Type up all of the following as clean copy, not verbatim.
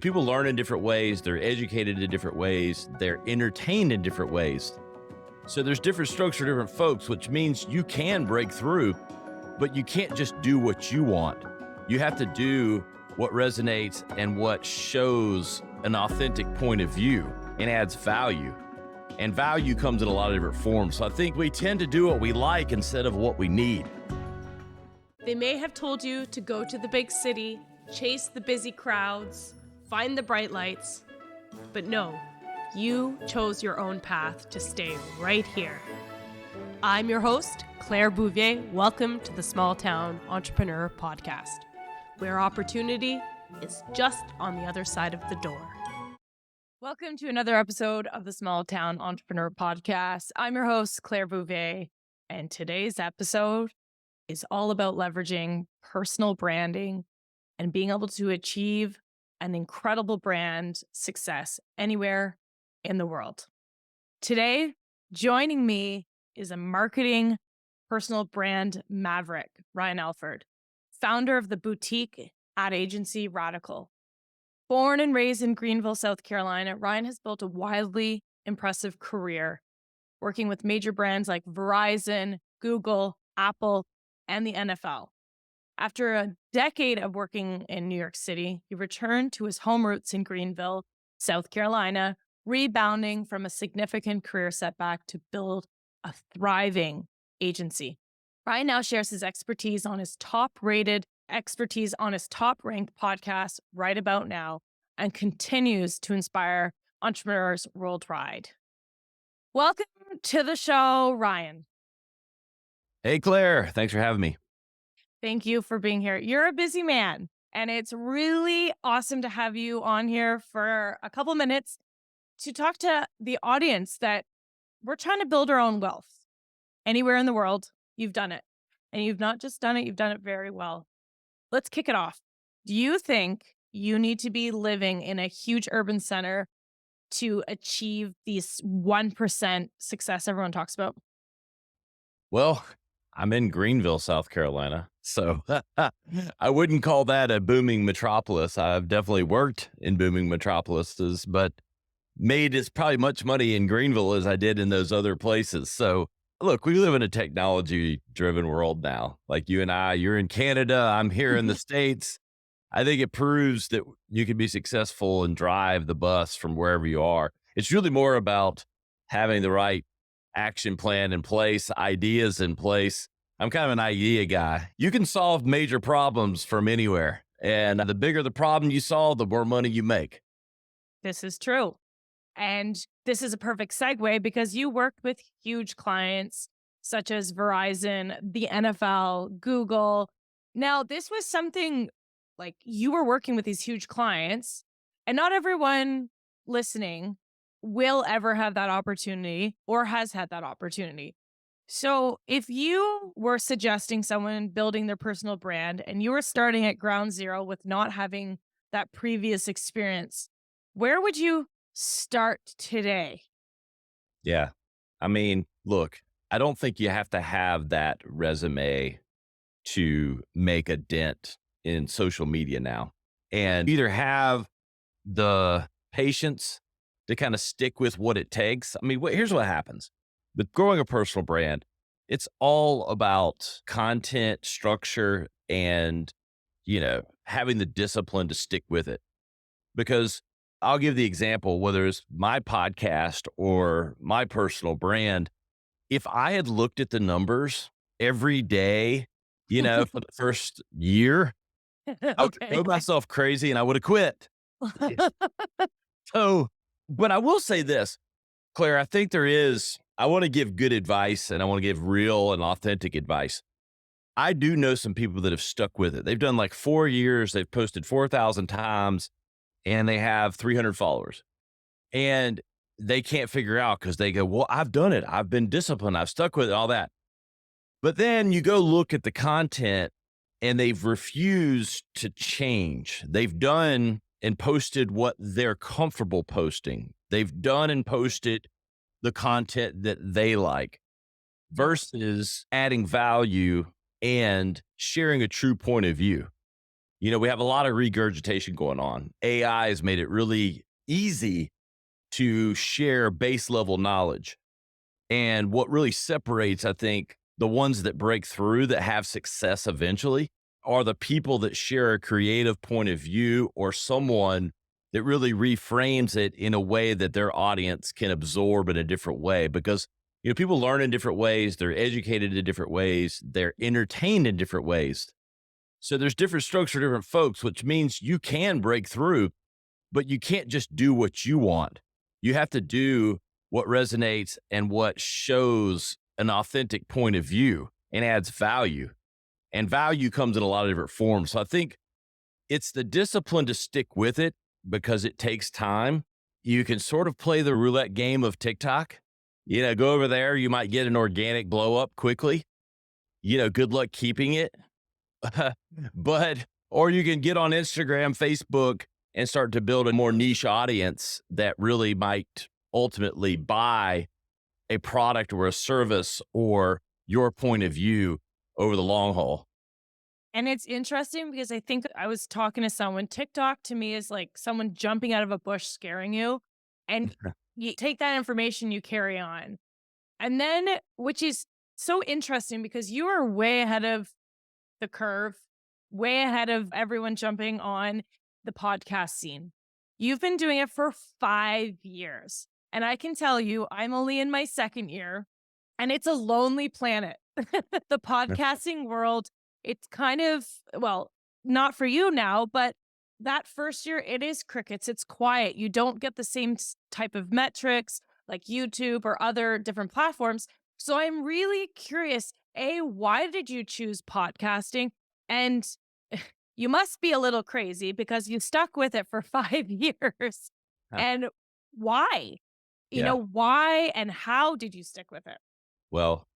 People learn in different ways. They're educated in different ways. They're entertained in different ways. So there's different strokes for different folks, which means you can break through, but you can't just do what you want. You have to do what resonates and what shows an authentic point of view and adds value. And value comes in a lot of different forms. So I think we tend to do what we like instead of what we need. They may have told you to go to the big city, chase the busy crowds, find the bright lights, but no, you chose your own path to stay right here. I'm your host, Claire Bouvier. Welcome to the Small Town Entrepreneur Podcast, where opportunity is just on the other side of the door. Welcome to another episode of the Small Town Entrepreneur Podcast. I'm your host, Claire Bouvier, and today's episode is all about leveraging personal branding and being able to achieve an incredible brand success anywhere in the world. Today, joining me is a marketing personal brand maverick, Ryan Alford, founder of the boutique ad agency Radical. Born and raised in Greenville, South Carolina, Ryan has built a wildly impressive career working with major brands like Verizon, Google, Apple, and the NFL. After a decade of working in New York City, he returned to his home roots in Greenville, South Carolina, rebounding from a significant career setback to build a thriving agency. Ryan now shares his expertise on his top-ranked podcast right about now and continues to inspire entrepreneurs worldwide. Welcome to the show, Ryan. Hey, Claire, thanks for having me. Thank you for being here. You're a busy man, and it's really awesome to have you on here for a couple minutes to talk to the audience that we're trying to build our own wealth. Anywhere in the world, you've done it. And you've not just done it, you've done it very well. Let's kick it off. Do you think you need to be living in a huge urban center to achieve these 1% success everyone talks about? Well, I'm in Greenville, South Carolina, so I wouldn't call that a booming metropolis. I've definitely worked in booming metropolises, but made as probably much money in Greenville as I did in those other places. So look, we live in a technology-driven world now. Like you and I, you're in Canada, I'm here in the States. I think it proves that you can be successful and drive the bus from wherever you are. It's really more about having the right action plan in place, ideas in place. I'm kind of an idea guy. You can solve major problems from anywhere. And the bigger the problem you solve, the more money you make. This is true. And this is a perfect segue because you worked with huge clients such as Verizon, the NFL, Google. Now, this was something like you were working with these huge clients, and not everyone listening will ever have that opportunity or has had that opportunity. So if you were suggesting someone building their personal brand and you were starting at ground zero with not having that previous experience, where would you start today? Yeah. I mean, look, I don't think you have to have that resume to make a dent in social media now. And either have the patience to kind of stick with what it takes. I mean, here's what happens. With growing a personal brand, it's all about content structure and, having the discipline to stick with it. Because I'll give the example, whether it's my podcast or my personal brand, if I had looked at the numbers every day, for the first year, I would Okay. throw myself crazy and I would have quit. So, but I will say this, Claire, I think I want to give good advice and I want to give real and authentic advice. I do know some people that have stuck with it. They've done like 4 years. They've posted 4,000 times and they have 300 followers and they can't figure out because they go, well, I've done it. I've been disciplined. I've stuck with it, all that. But then you go look at the content and they've refused to change. They've done and posted what they're comfortable posting. They've done and posted the content that they like versus adding value and sharing a true point of view. We have a lot of regurgitation going on. AI has made it really easy to share base level knowledge. And what really separates, I think, the ones that break through that have success eventually are the people that share a creative point of view or someone that really reframes it in a way that their audience can absorb in a different way. Because, people learn in different ways, they're educated in different ways, they're entertained in different ways. So there's different strokes for different folks, which means you can break through, but you can't just do what you want. You have to do what resonates and what shows an authentic point of view and adds value. And value comes in a lot of different forms. So I think it's the discipline to stick with it because it takes time. You can sort of play the roulette game of TikTok. Go over there, you might get an organic blow up quickly. Good luck keeping it. But, or you can get on Instagram, Facebook, and start to build a more niche audience that really might ultimately buy a product or a service or your point of view over the long haul. And it's interesting because I think I was talking to someone. TikTok to me is like someone jumping out of a bush scaring you. And you take that information, you carry on. And then, which is so interesting because you are way ahead of the curve, way ahead of everyone jumping on the podcast scene. You've been doing it for 5 years. And I can tell you, I'm only in my second year, and it's a lonely planet. The podcasting world, it's kind of, well, not for you now, but that first year, it is crickets. It's quiet. You don't get the same type of metrics like YouTube or other different platforms. So I'm really curious, A, why did you choose podcasting? And you must be a little crazy because you stuck with it for 5 years. Huh. And why? Yeah. Why and how did you stick with it? Well,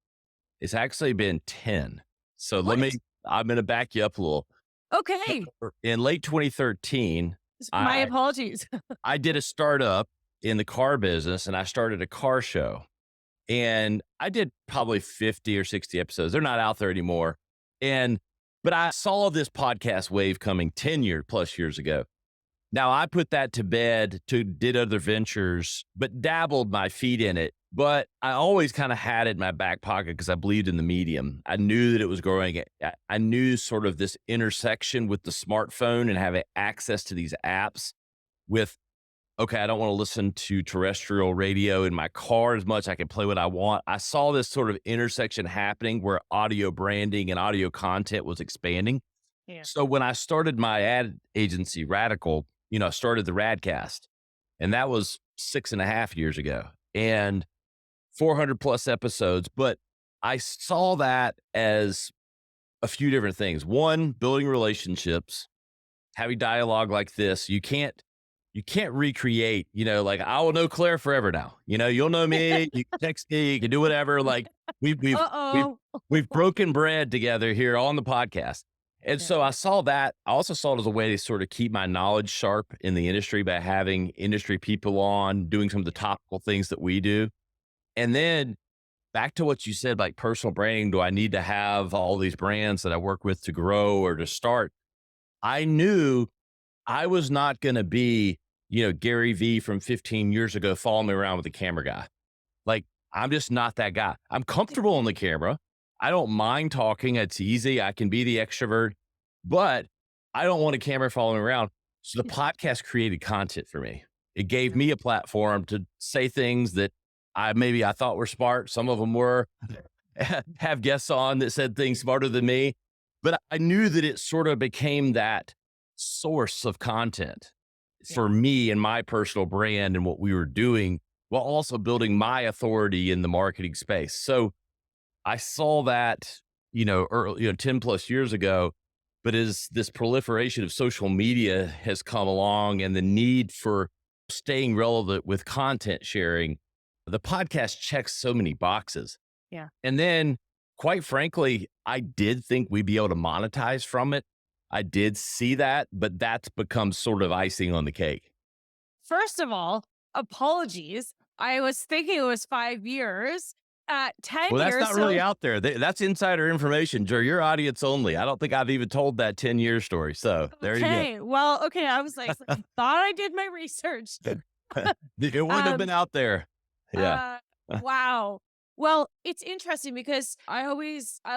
it's actually been 10. So What? I'm going to back you up a little. Okay. In late 2013, My I, apologies. I did a startup in the car business and I started a car show. And I did probably 50 or 60 episodes. They're not out there anymore. But I saw this podcast wave coming 10+ years ago. Now I put that to bed, did other ventures, but dabbled my feet in it. But I always kind of had it in my back pocket because I believed in the medium. I knew that it was growing. I knew sort of this intersection with the smartphone and having access to these apps with, okay, I don't want to listen to terrestrial radio in my car as much. I can play what I want. I saw this sort of intersection happening where audio branding and audio content was expanding. Yeah. So when I started my ad agency, Radical, I started the Radcast, and that was 6.5 years ago, and 400+ episodes. But I saw that as a few different things. One, building relationships, having dialogue like this. You can't recreate, like I will know Claire forever now. You'll know me, you can text me, you can do whatever. Like we've Uh-oh. we've broken bread together here on the podcast. And Yeah. so I saw that. I also saw it as a way to sort of keep my knowledge sharp in the industry by having industry people on, doing some of the topical things that we do. And then back to what you said, like personal branding, do I need to have all these brands that I work with to grow or to start? I knew I was not going to be, Gary V from 15 years ago following me around with a camera guy. Like, I'm just not that guy. I'm comfortable on the camera. I don't mind talking. It's easy. I can be the extrovert, but I don't want a camera following me around. So the podcast created content for me. It gave me a platform to say things that I thought were smart. Some of them were. Have guests on that said things smarter than me. But I knew that it sort of became that source of content for me and my personal brand and what we were doing while also building my authority in the marketing space. So I saw that, early, 10+ years ago, but as this proliferation of social media has come along and the need for staying relevant with content sharing, the podcast checks so many boxes. Yeah. And then, quite frankly, I did think we'd be able to monetize from it. I did see that, but that's become sort of icing on the cake. First of all, apologies. I was thinking it was 5 years. 10 Well, that's years. not really out there. That's insider information, Jer. Your audience only. I don't think I've even told that 10-year story. So there you go. Okay. Well, okay. I was like, I thought I did my research. It wouldn't have been Um, out there. Yeah. uh, wow. Well, it's interesting because I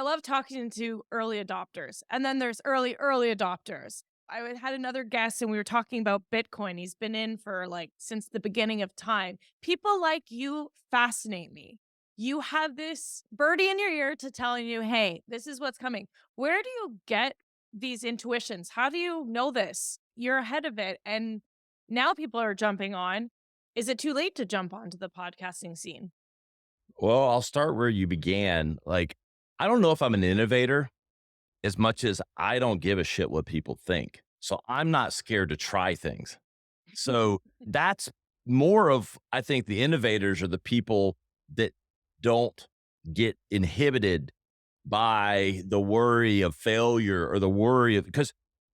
love talking to early adopters, and then there's early adopters. Had another guest and we were talking about Bitcoin. He's been in for like since the beginning of time. People like you fascinate me. You have this birdie in your ear to telling you, hey, this is what's coming. Where do you get these intuitions? How do you know this? You're ahead of it. And now people are jumping on. Is it too late to jump onto the podcasting scene? Well, I'll start where you began. Like, I don't know if I'm an innovator as much as I don't give a shit what people think. So I'm not scared to try things. So that's more of, I think the innovators are the people that don't get inhibited by the worry of failure or the worry of, because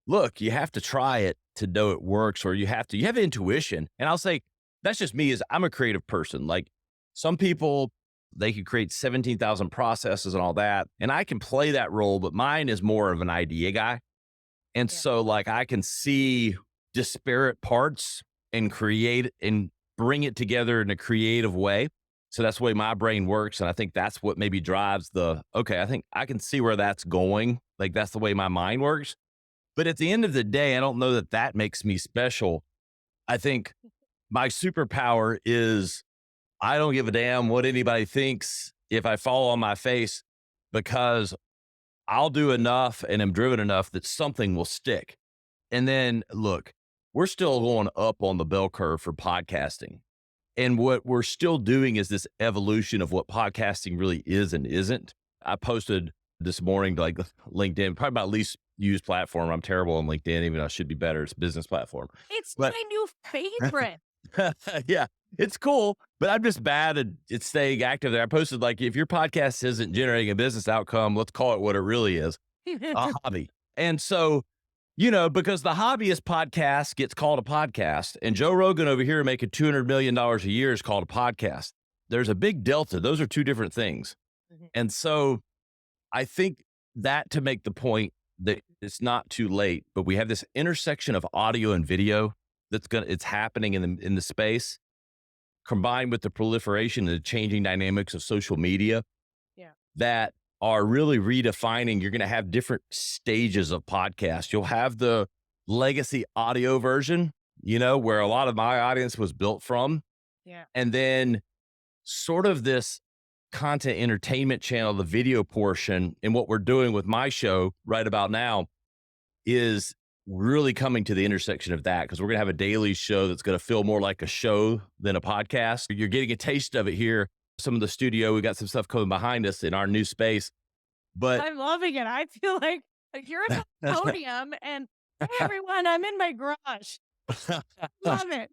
look, you have to try it to know it works, or you have intuition. And I'll say, that's just me, is I'm a creative person. Like some people, they could create 17,000 processes and all that. And I can play that role, but mine is more of an idea guy. And Yeah. so like I can see disparate parts and create and bring it together in a creative way. So that's the way my brain works. And I think that's what maybe drives okay, I think I can see where that's going. Like that's the way my mind works. But at the end of the day, I don't know that that makes me special. I think my superpower is I don't give a damn what anybody thinks if I fall on my face, because I'll do enough and am driven enough that something will stick. And then look, we're still going up on the bell curve for podcasting. And what we're still doing is this evolution of what podcasting really is and isn't. I posted this morning to like LinkedIn, probably my least used platform. I'm terrible on LinkedIn, even though I should be better. It's a business platform. It's But my new favorite. yeah, it's cool, but I'm just bad at staying active there. I posted like, if your podcast isn't generating a business outcome, let's call it what it really is, a hobby. And so, because the hobbyist podcast gets called a podcast, and Joe Rogan over here making $200 million a year is called a podcast. There's a big delta. Those are two different things. Mhm. And so I think that to make the point that it's not too late, but we have this intersection of audio and video it's happening in the space, combined with the proliferation and the changing dynamics of social media Yeah. that are really redefining. You're going to have different stages of podcast. You'll have the legacy audio version, where a lot of my audience was built from. Yeah. And then sort of this content entertainment channel, the video portion. And what we're doing with my show right about now is really coming to the intersection of that, because we're going to have a daily show that's going to feel more like a show than a podcast. You're getting a taste of it here. Some of the studio, we got some stuff coming behind us in our new space. But I'm loving it. I feel like you're at the podium and hey everyone, I'm in my garage. Love it.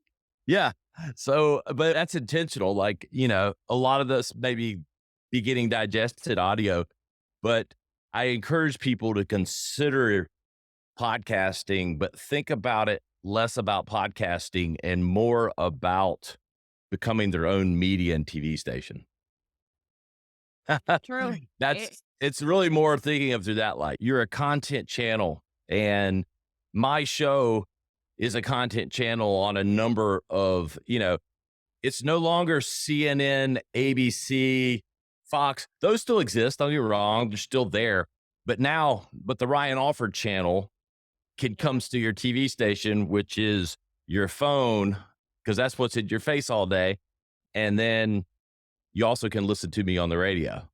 yeah. So, but that's intentional. Like, a lot of this maybe be getting digested audio, but I encourage people to consider podcasting, but think about it less about podcasting and more about becoming their own media and TV station. True. It's really more thinking of through that light. You're a content channel, and my show is a content channel on a number of, it's no longer CNN, ABC, Fox. Those still exist. Don't get me wrong. They're still there. But the Ryan Alford channel comes to your TV station, which is your phone, because that's what's in your face all day. And then you also can listen to me on the radio.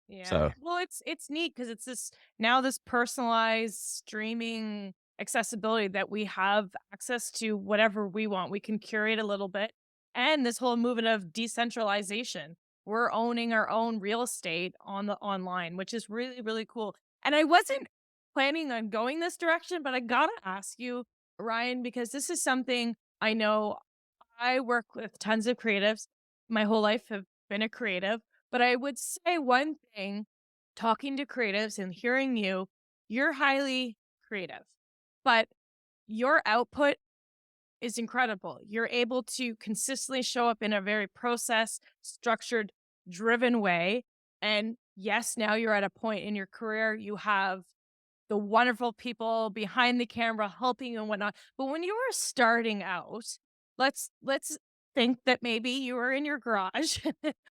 Yeah. So, Well, it's neat because it's this personalized streaming accessibility that we have access to whatever we want. We can curate a little bit. And this whole movement of decentralization. We're owning our own real estate on the online, which is really, really cool. And I wasn't planning on going this direction, but I gotta ask you, Ryan, because this is something I know I work with tons of creatives. My whole life have been a creative, but I would say one thing, talking to creatives and hearing you're highly creative, but your output is incredible. You're able to consistently show up in a very process structured driven way. And yes, now you're at a point in your career, you have the wonderful people behind the camera helping you and whatnot. But when you were starting out, let's think that maybe you were in your garage.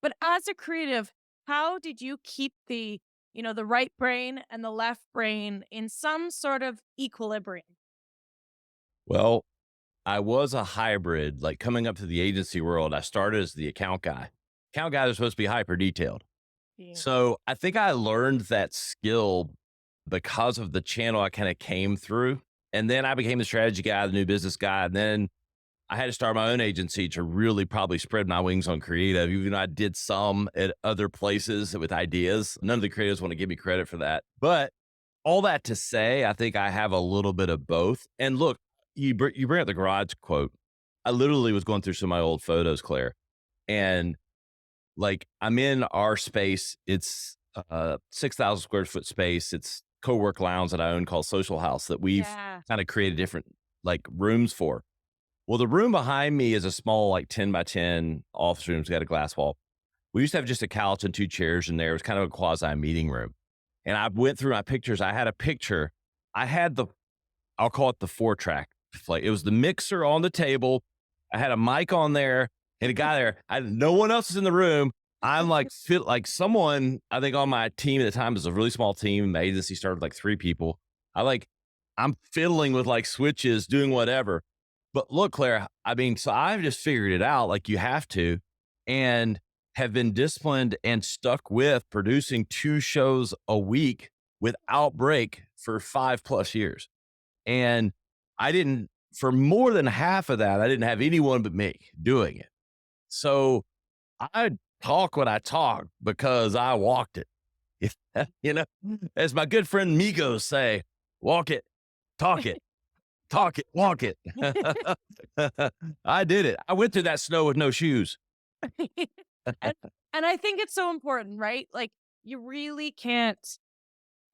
But as a creative, how did you keep the right brain and the left brain in some sort of equilibrium? Well, I was a hybrid, like coming up to the agency world. I started as the account guy. Account guys are supposed to be hyper detailed. Yeah. So I think I learned that skill because of the channel I kind of came through. And then I became the strategy guy, the new business guy. And then I had to start my own agency to really probably spread my wings on creative, even though I did some at other places with ideas. None of the creatives want to give me credit for that. But all that to say, I think I have a little bit of both. And look, you bring up the garage quote. I literally was going through some of my old photos, Claire, and like I'm in our space. It's 6,000 square foot space. It's co-work lounge that I own called Social House that we've Yeah. kind of created different like rooms for. Well, the room behind me is a small, like 10 by 10 office room. It's got a glass wall. We used to have just a couch and two chairs in there. It was kind of a quasi meeting room. And I went through my pictures. I had a picture. I had I'll call it the 4-track. Like it was the mixer on the table. I had a mic on there and a guy there. No one else is in the room. I'm like, fit like someone, I think on my team at the time was a really small team. My agency started with like 3 people. I'm fiddling with like switches, doing whatever. But look, Claire, I mean, so I've just figured it out like you have to, and have been disciplined and stuck with producing 2 shows a week without break for 5+ years. And I didn't, for more than half of that, I didn't have anyone but me doing it. So I talk what I talk because I walked it. You know, as my good friend Migos say, walk it, talk it, talk it, walk it. I did it. I went through that snow with no shoes. and, and I think it's so important, right? Like, you really can't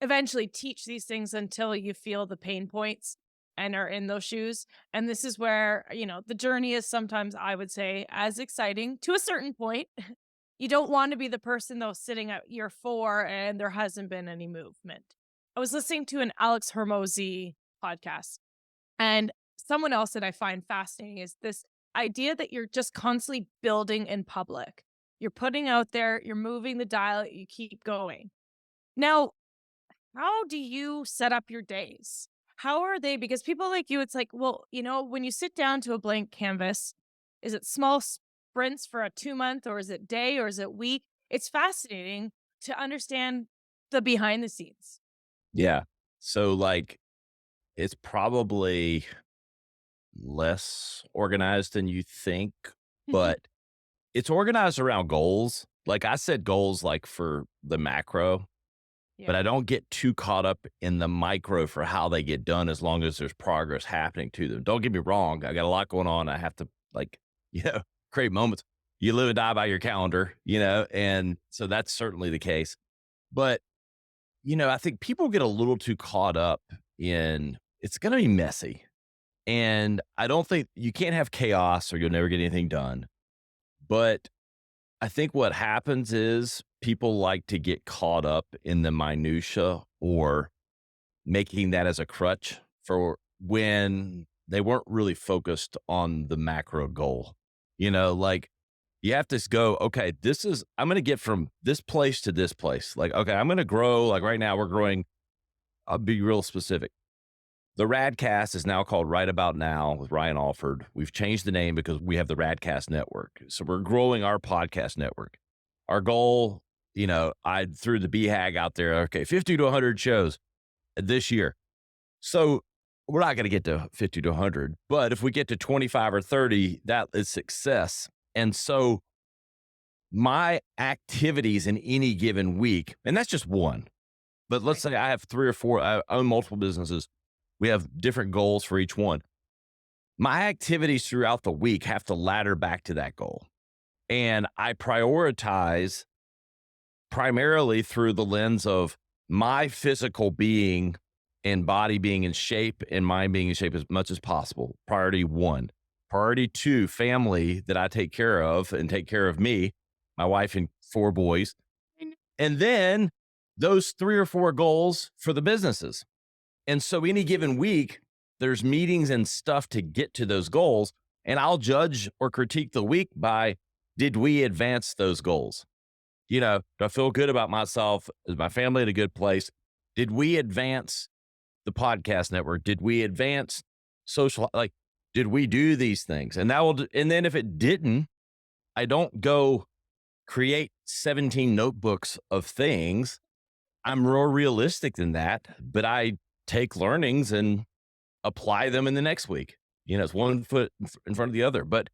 eventually teach these things until you feel the pain points and are in those shoes. And this is where, the journey is sometimes, I would say, as exciting to a certain point. You don't want to be the person, though, sitting at year 4 and there hasn't been any movement. I was listening to an Alex Hermosi podcast, and someone else that I find fascinating is this idea that you're just constantly building in public. You're putting out there, you're moving the dial, you keep going. Now, how do you set up your days? How are they? Because people like you, it's like, well, when you sit down to a blank canvas, is it small sprints for a 2 month, or is it day, or is it week? It's fascinating to understand the behind the scenes. Yeah. So like it's probably less organized than you think, but it's organized around goals. Like I set goals like for the macro, but Yeah. I don't get too caught up in the micro for how they get done as long as there's progress happening to them. Don't get me wrong. I got a lot going on. I have to like, you know, create moments. You live and die by your calendar, and so that's certainly the case. But, I think people get a little too caught up in it's going to be messy. And I don't think you can't have chaos or you'll never get anything done. But I think what happens is people like to get caught up in the minutia or making that as a crutch for when they weren't really focused on the macro goal. Like you have to go, okay, I'm going to get from this place to this place. Like, okay, I'm going to grow. Like right now we're growing. I'll be real specific. The Radcast is now called Right About Now with Ryan Alford. We've changed the name because we have the Radcast Network. So we're growing our podcast network. Our goal, I threw the BHAG out there. Okay, 50 to 100 shows this year. So we're not going to get to 50 to 100, but if we get to 25 or 30, that is success. And so my activities in any given week, and that's just one, but let's say I have 3 or 4, I own multiple businesses. We have different goals for each one. My activities throughout the week have to ladder back to that goal. And I prioritize primarily through the lens of my physical being and body being in shape and mind being in shape as much as possible. Priority 1. Priority 2, family that I take care of and take care of me. my wife and 4 boys. And then those 3 or 4 goals for the businesses. And so any given week, there's meetings and stuff to get to those goals. And I'll judge or critique the week by, did we advance those goals? Do I feel good about myself? Is my family in a good place? Did we advance the podcast network? Did we advance social? Like, did we do these things? And and then if it didn't, I don't go create 17 notebooks of things. I'm more realistic than that, but I take learnings and apply them in the next week. It's one foot in front of the other, but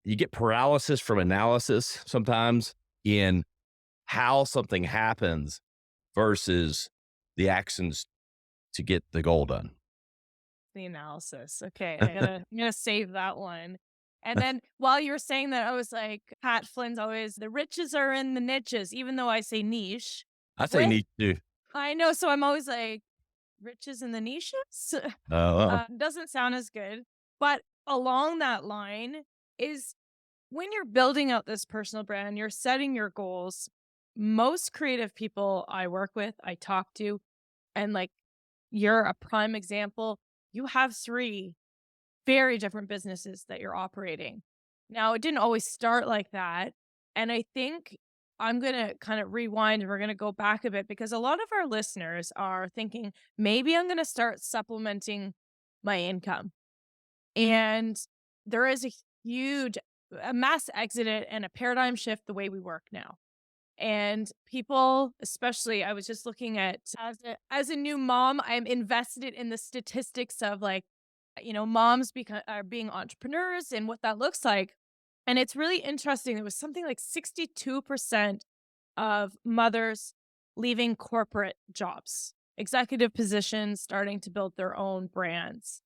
you get paralysis from analysis sometimes in how something happens versus the actions to get the goal done. The analysis. Okay, I'm gonna save that one. And then while you were saying that, I was like, Pat Flynn's always the riches are in the niches, even though I say niche. I say Where need to. I know, so I'm always like, riches in the niches? Uh, Doesn't sound as good. But along that line is when you're building out this personal brand, you're setting your goals. Most creative people I work with, I talk to, and like you're a prime example. You have 3 very different businesses that you're operating. Now, it didn't always start like that. And I think I'm going to kind of rewind and we're going to go back a bit because a lot of our listeners are thinking maybe I'm going to start supplementing my income. And there is a mass exodus and a paradigm shift the way we work now. And people, especially, I was just looking at as a new mom, I'm invested in the statistics of like, moms are being entrepreneurs and what that looks like. And it's really interesting. It was something like 62% of mothers leaving corporate jobs, executive positions, starting to build their own brands.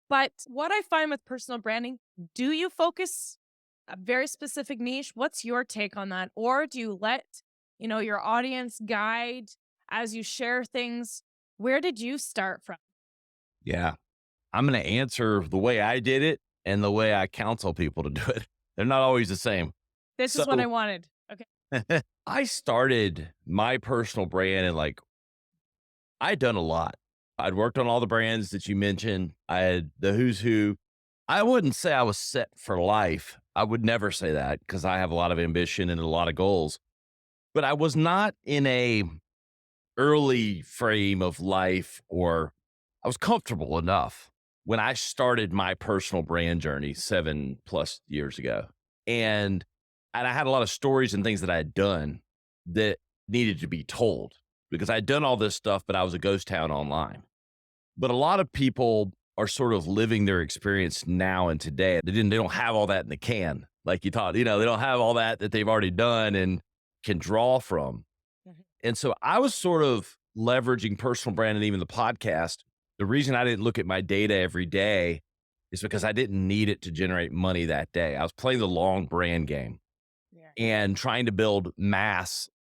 But what I find with personal branding, do you focus a very specific niche? What's your take on that? Or do you let, your audience guide as you share things? Where did you start from? yeah. I'm going to answer the way I did it and the way I counsel people to do it. They're not always the same. This So is what I wanted. Okay. I started my personal brand and I'd done a lot. I'd worked on all the brands that you mentioned. I had the who's who. I wouldn't say I was set for life. I would never say that because I have a lot of ambition and a lot of goals, but I was not in a early frame of life, or I was comfortable enough when I started my personal brand journey 7+ years ago. And I had a lot of stories and things that I had done that needed to be told because I'd done all this stuff, but I was a ghost town online. But a lot of people are sort of living their experience now and today. They don't have all that in the can, like you thought. They don't have all that they've already done and can draw from. Mhm. And so I was sort of leveraging personal brand and even the podcast. The reason I didn't look at my data every day is because I didn't need it to generate money that day. I was playing the long brand game Yeah. and trying to build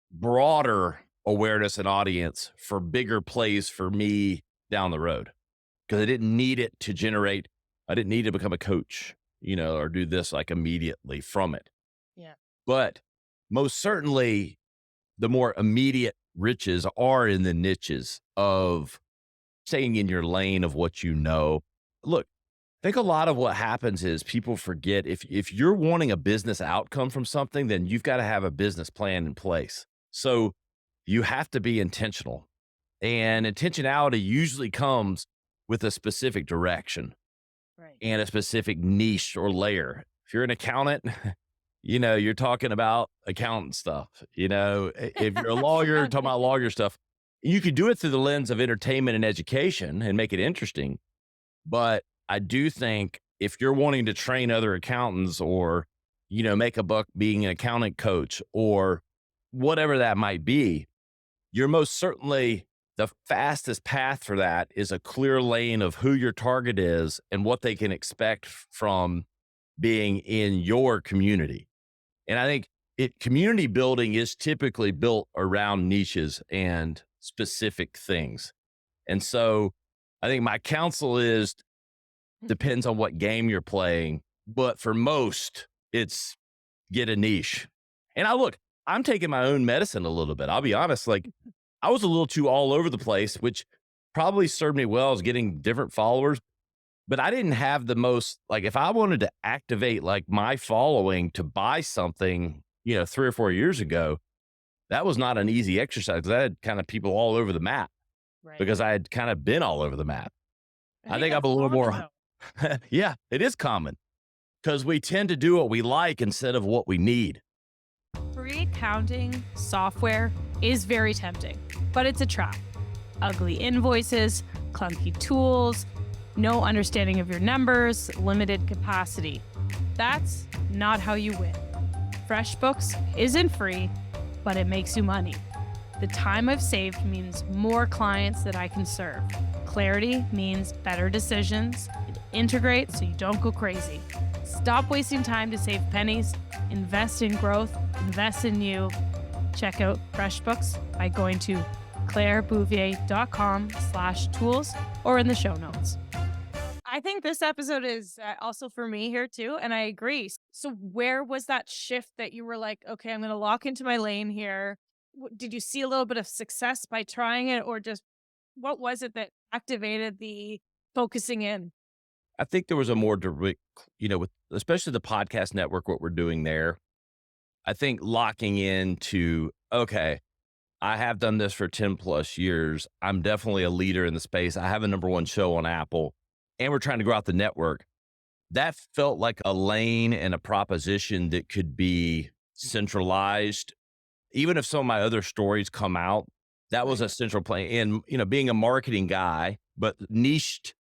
broader awareness and audience for bigger plays for me down the road. Because I didn't need to become a coach, or do this like immediately from it. Yeah. But most certainly the more immediate riches are in the niches of staying in your lane of what you know. Look, I think a lot of what happens is people forget if you're wanting a business outcome from something, then you've got to have a business plan in place. So you have to be intentional. And intentionality usually comes with a specific direction Right. and a specific niche or layer. If you're an accountant, you're talking about accountant stuff. If you're a lawyer, talking about lawyer stuff. You could do it through the lens of entertainment and education and make it interesting. But I do think if you're wanting to train other accountants or, make a buck being an accountant coach or whatever that might be, you're most certainly the fastest path for that is a clear lane of who your target is and what they can expect from being in your community. And I think community building is typically built around niches and specific things. And so I think my counsel is depends on what game you're playing, but for most it's get a niche And I'm taking my own medicine a little bit. I'll be honest. Like, I was a little too all over the place, which probably served me well as getting different followers. But I didn't have the most, like, if I wanted to activate like my following to buy something, 3 or 4 years ago, that was not an easy exercise. 'Cause I had kind of people all over the map Right. because I had kind of been all over the map. I I think think I'm that's a little common more, though. yeah, it is common because we tend to do what we like instead of what we need. Free accounting software is very tempting, but it's a trap. Ugly invoices, clunky tools, no understanding of your numbers, limited capacity. That's not how you win. FreshBooks isn't free, but it makes you money. The time I've saved means more clients that I can serve. Clarity means better decisions. It integrates so you don't go crazy. Stop wasting time to save pennies. Invest in growth. Invest in you. Check out FreshBooks by going to clairebouvier.com/tools or in the show notes. I think this episode is also for me here too, and I agree. So where was that shift that you were like, okay, I'm going to lock into my lane here? Did you see a little bit of success by trying it, or just what was it that activated the focusing in? I think there was a more direct, with especially the podcast network, what we're doing there. I think locking into, okay, I have done this for 10 plus years. I'm definitely a leader in the space. I have a number one show on Apple, and we're trying to grow out the network. That felt like a lane and a proposition that could be centralized. Even if some of my other stories come out, that was Right. a central play. And, being a marketing guy, but niched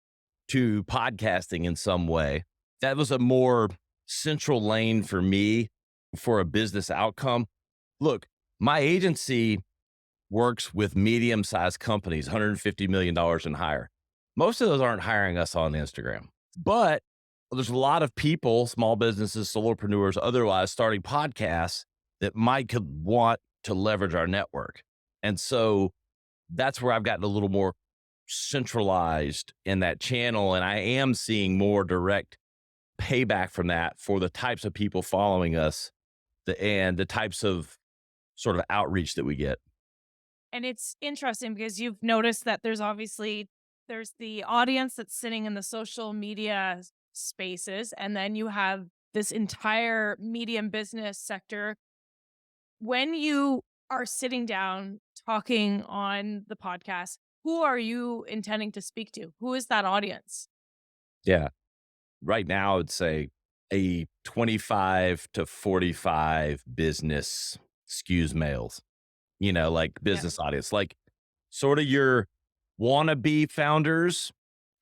to podcasting in some way, that was a more central lane for me for a business outcome. Look, my agency works with medium-sized companies, $150 million and higher. Most of those aren't hiring us on Instagram, but there's a lot of people, small businesses, solopreneurs, otherwise starting podcasts that could want to leverage our network. And so that's where I've gotten a little more centralized in that channel. And I am seeing more direct payback from that for the types of people following us and the types of sort of outreach that we get. And it's interesting because you've noticed that there's the audience that's sitting in the social media spaces, and then you have this entire medium business sector. When you are sitting down talking on the podcast, who are you intending to speak to? Who is that audience? Yeah. Right now, I'd say a 25 to 45 business skews males, like Yeah. business audience, like sort of your wannabe founders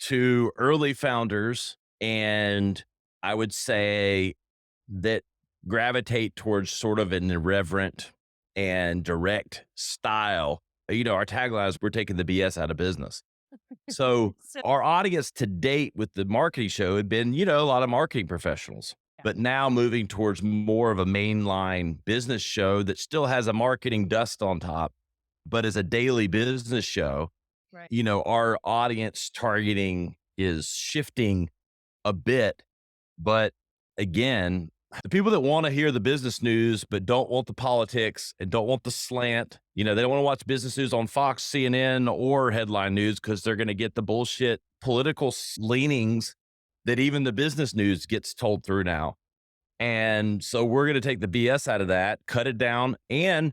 to early founders. And I would say that gravitate towards sort of an irreverent and direct style. Our tagline is we're taking the BS out of business. So So, our audience to date with the marketing show had been, a lot of marketing professionals, yeah, but now moving towards more of a mainline business show that still has a marketing dust on top, but is a daily business show. right. Our audience targeting is shifting a bit, but again, the people that want to hear the business news, but don't want the politics and don't want the slant, they don't want to watch business news on Fox, CNN, or headline news because they're going to get the bullshit political leanings that even the business news gets told through now. And so we're going to take the BS out of that, cut it down. And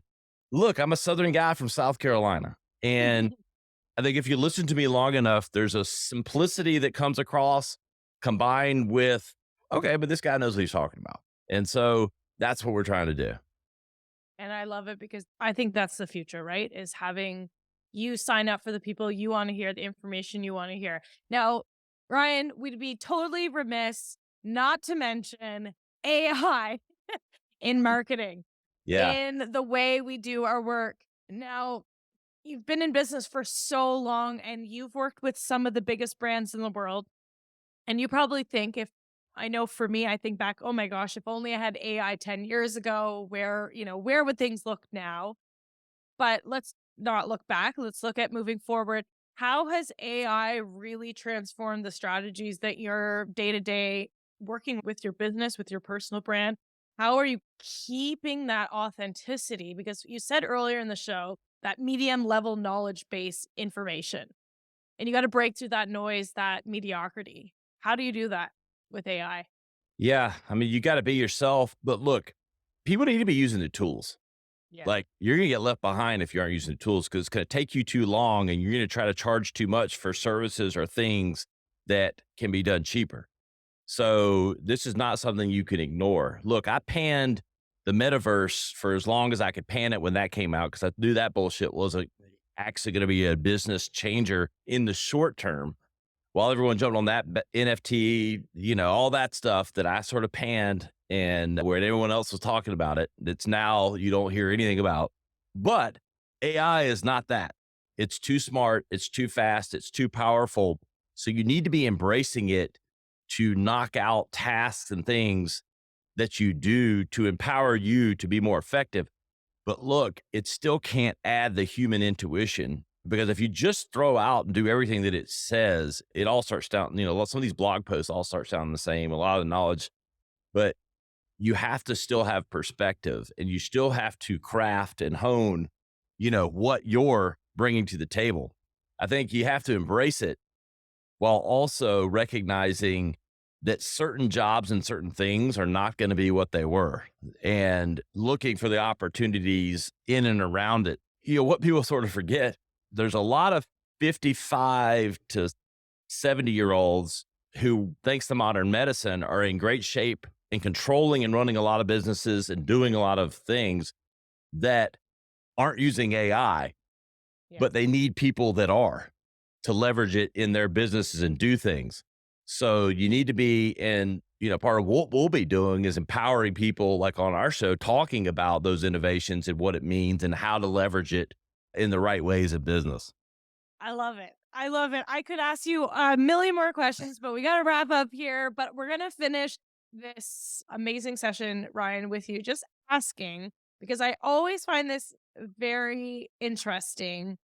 look, I'm a Southern guy from South Carolina. And I think if you listen to me long enough, there's a simplicity that comes across combined with, okay, but this guy knows what he's talking about. And so that's what we're trying to do. And I love it because I think that's the future, right? Is having you sign up for the people you want to hear, the information you want to hear. Now, Ryan, we'd be totally remiss not to mention AI in marketing, Yeah. in the way we do our work. Now, you've been in business for so long and you've worked with some of the biggest brands in the world. And you probably think, if I know for me, I think back, oh my gosh, if only I had AI 10 years ago, where would things look now? But let's not look back. Let's look at moving forward. How has AI really transformed the strategies that you're day to day working with your business, with your personal brand? how are you keeping that authenticity? Because you said earlier in the show that medium level knowledge base information, and you got to break through that noise, that mediocrity. How do you do that with AI? Yeah, I mean, you gotta be yourself, but look, people need to be using the tools. Yeah. Like, you're gonna get left behind if you aren't using the tools because it's gonna take you too long and you're gonna try to charge too much for services or things that can be done cheaper. So, this is not something you can ignore. Look, I panned the metaverse for as long as I could pan it when that came out because I knew that bullshit wasn't actually gonna be a business changer in the short term. While everyone jumped on that NFT, all that stuff that I sort of panned and where everyone else was talking about it, it's now you don't hear anything about. But AI is not that. It's too smart, it's too fast, it's too powerful. So you need to be embracing it to knock out tasks and things that you do to empower you to be more effective. But look, it still can't add the human intuition because if you just throw out and do everything that it says, it all starts sounding, some of these blog posts all start sounding the same, a lot of the knowledge, but you have to still have perspective and you still have to craft and hone, what you're bringing to the table. I think you have to embrace it while also recognizing that certain jobs and certain things are not going to be what they were and looking for the opportunities in and around it. What people sort of forget, there's a lot of 55 to 70-year-olds who, thanks to modern medicine, are in great shape and controlling and running a lot of businesses and doing a lot of things that aren't using AI, Yeah. but they need people that are to leverage it in their businesses and do things. So you need to be, and part of what we'll be doing is empowering people like on our show, talking about those innovations and what it means and how to leverage it in the right ways of business. I love it. I love it. I could ask you a million more questions, but we got to wrap up here. But we're going to finish this amazing session, Ryan, with you just asking, because I always find this very interesting.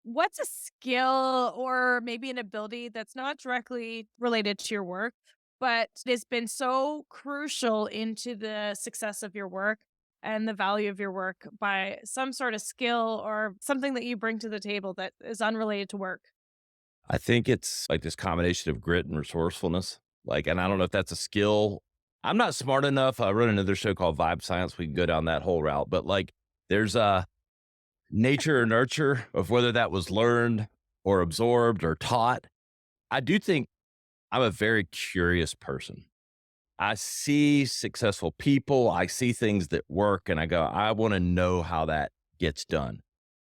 What's a skill or maybe an ability that's not directly related to your work, but has been so crucial into the success of your work and the value of your work by some sort of skill or something that you bring to the table that is unrelated to work? I think it's like this combination of grit and resourcefulness. Like, and I don't know if that's a skill. I'm not smart enough. I wrote another show called Vibe Science. We can go down that whole route, but like, there's a nature or nurture of whether that was learned or absorbed or taught. I do think I'm a very curious person. I see successful people, I see things that work, and I go, I want to know how that gets done.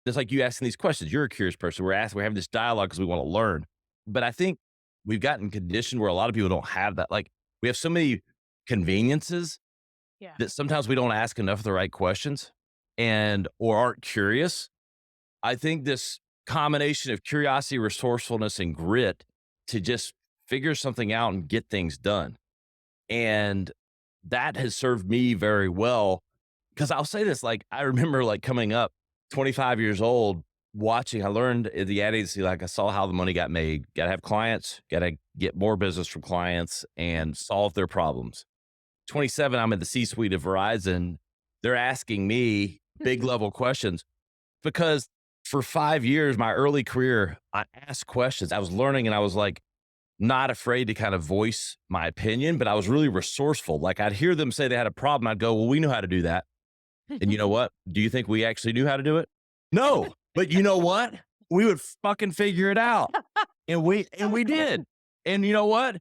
It's like you asking these questions. You're a curious person. We're having this dialogue because we want to learn. But I think we've gotten conditioned where a lot of people don't have that. Like we have so many conveniences Yeah. that sometimes we don't ask enough of the right questions and or aren't curious. I think this combination of curiosity, resourcefulness, and grit to just figure something out and get things done. And that has served me very well. Because I'll say this, like, I remember like coming up 25 years old, watching, I learned at the ad agency, like I saw how the money got made. Got to have clients, got to get more business from clients and solve their problems. 27, I'm in the C suite of Verizon. They're asking me big level questions because for 5 years, my early career, I asked questions. I was learning and I was like, not afraid to kind of voice my opinion, but I was really resourceful. Like I'd hear them say they had a problem. I'd go, well, we know how to do that. And you know what? Do you think we actually knew how to do it? No. But you know what? We would fucking figure it out. And we did. And you know what?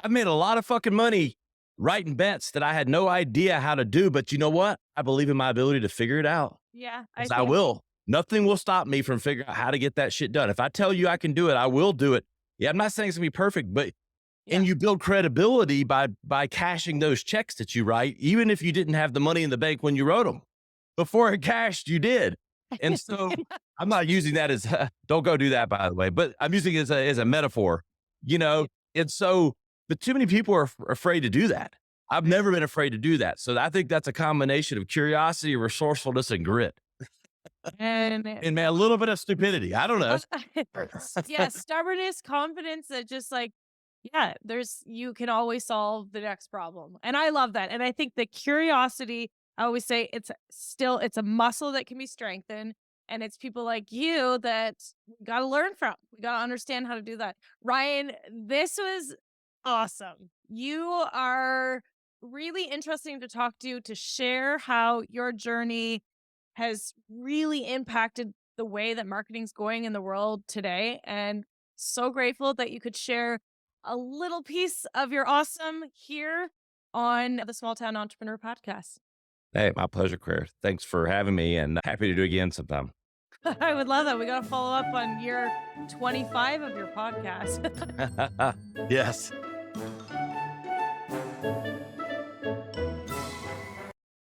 I made a lot of fucking money writing bets that I had no idea how to do. But you know what? I believe in my ability to figure it out. Yeah. I 'Cause I think, will. Nothing will stop me from figuring out how to get that shit done. If I tell you I can do it, I will do it. Yeah, I'm not saying it's gonna be perfect, but yeah. and you build credibility by cashing those checks that you write, even if you didn't have the money in the bank when you wrote them. Before it cashed, you did. And so I'm not using that as don't go do that, by the way, but I'm using it as a metaphor, you know? And so, but too many people are afraid to do that. I've never been afraid to do that. So I think that's a combination of curiosity, resourcefulness, and grit. And And man, a little bit of stupidity. I don't know. yeah, stubbornness, confidence that just like Yeah, you can always solve the next problem. And I love that. And I think the curiosity, I always say it's a muscle that can be strengthened. And it's people like you that we got to learn from. We got to understand how to do that. Ryan, this was awesome. You are really interesting to talk to share how your journey has really impacted the way that marketing's going in the world today. And so grateful that you could share a little piece of your awesome here on the Small Town Entrepreneur Podcast. Hey, my pleasure, Claire. Thanks for having me and happy to do it again sometime. I would love that. We got to follow up on year 25 of your podcast. Yes.